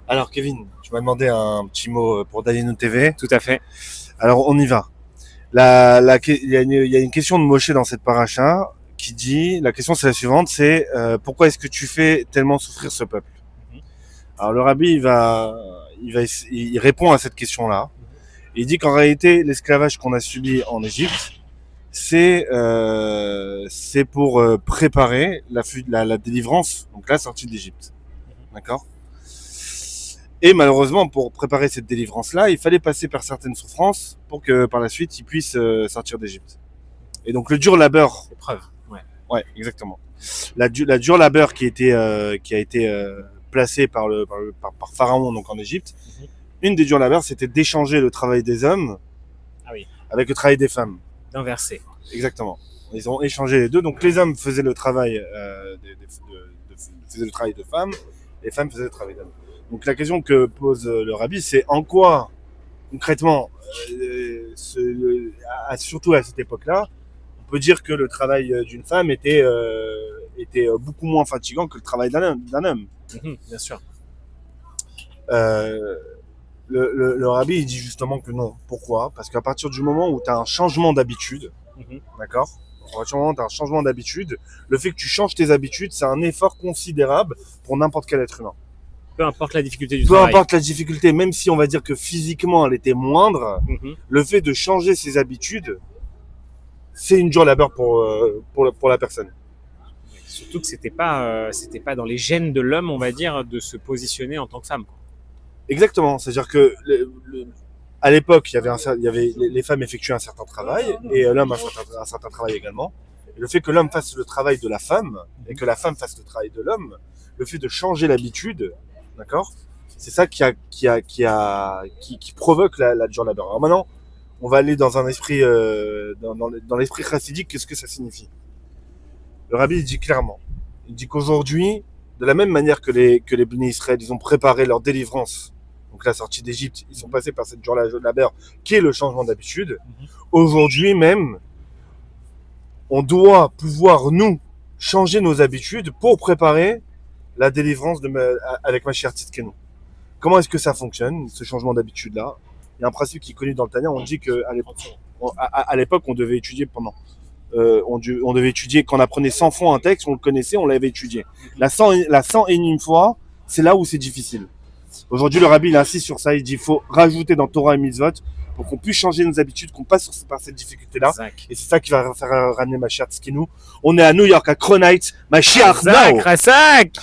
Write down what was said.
Alors Kevin, tu m'as demandé un petit mot pour Dayenu TV. Tout à fait. Alors on y va. Il y a une question de Moshe dans cette paracha qui dit, la question c'est la suivante, c'est pourquoi est-ce que tu fais tellement souffrir ce peuple? Alors le rabbi il répond à cette question-là. Il dit qu'en réalité l'esclavage qu'on a subi en Égypte, c'est pour préparer la délivrance, donc la sortie d'Égypte. D'accord? Et malheureusement, pour préparer cette délivrance-là, il fallait passer par certaines souffrances pour que par la suite, ils puissent sortir d'Égypte. Et donc le dur labeur. Épreuve. Ouais, exactement. La dure labeur qui a été placée par Pharaon donc en Égypte. Une des dures labeurs, c'était d'échanger le travail des hommes avec le travail des femmes. D'inverser. Exactement. Ils ont échangé les deux. Donc les hommes faisaient le travail faisaient le travail de femmes, les femmes faisaient le travail d'hommes. Donc la question que pose le rabbi, c'est en quoi, concrètement, surtout à cette époque-là, on peut dire que le travail d'une femme était beaucoup moins fatigant que le travail d'un homme. Bien sûr. Le rabbi, il dit justement que non. Pourquoi? Parce qu'à partir du moment où tu as un changement d'habitude, d'accord? À partir du moment où tu as un changement d'habitude, le fait que tu changes tes habitudes, c'est un effort considérable pour n'importe quel être humain. Peu importe la difficulté du travail. Peu importe la difficulté, même si on va dire que physiquement elle était moindre, le fait de changer ses habitudes, c'est une dure labeur pour la personne. Surtout que c'était pas dans les gènes de l'homme, on va dire, de se positionner en tant que femme. Exactement, c'est-à-dire que à l'époque, les femmes effectuaient un certain travail et l'homme un certain travail également. Et le fait que l'homme fasse le travail de la femme et que la femme fasse le travail de l'homme, le fait de changer l'habitude, d'accord, c'est ça qui provoque la dure labeur. Alors maintenant, on va aller dans un esprit dans l'esprit chassidique. Qu'est-ce que ça signifie? Le rabbi il dit clairement, il dit qu'aujourd'hui, de la même manière que les Béné Israël, ils ont préparé leur délivrance, donc la sortie d'Égypte, ils sont passés par cette dure labeur qui est le changement d'habitude. Aujourd'hui même, on doit pouvoir nous changer nos habitudes pour préparer la délivrance avec Mashiach Tzidkenu. Comment est-ce que ça fonctionne, ce changement d'habitude-là? Il y a un principe qui est connu dans le Tanya, on dit qu'à l'époque, on devait étudier on devait étudier, quand on apprenait 100 fois un texte, on le connaissait, on l'avait étudié. La 101e fois, c'est là où c'est difficile. Aujourd'hui, le rabbi il insiste sur ça, il dit qu'il faut rajouter dans Torah et Mitzvot pour qu'on puisse changer nos habitudes, qu'on passe par cette difficulté-là. Exact. Et c'est ça qui va faire ramener Mashiach Tzidkenu. On est à New York, à Cronite, Mashiach now. Razak.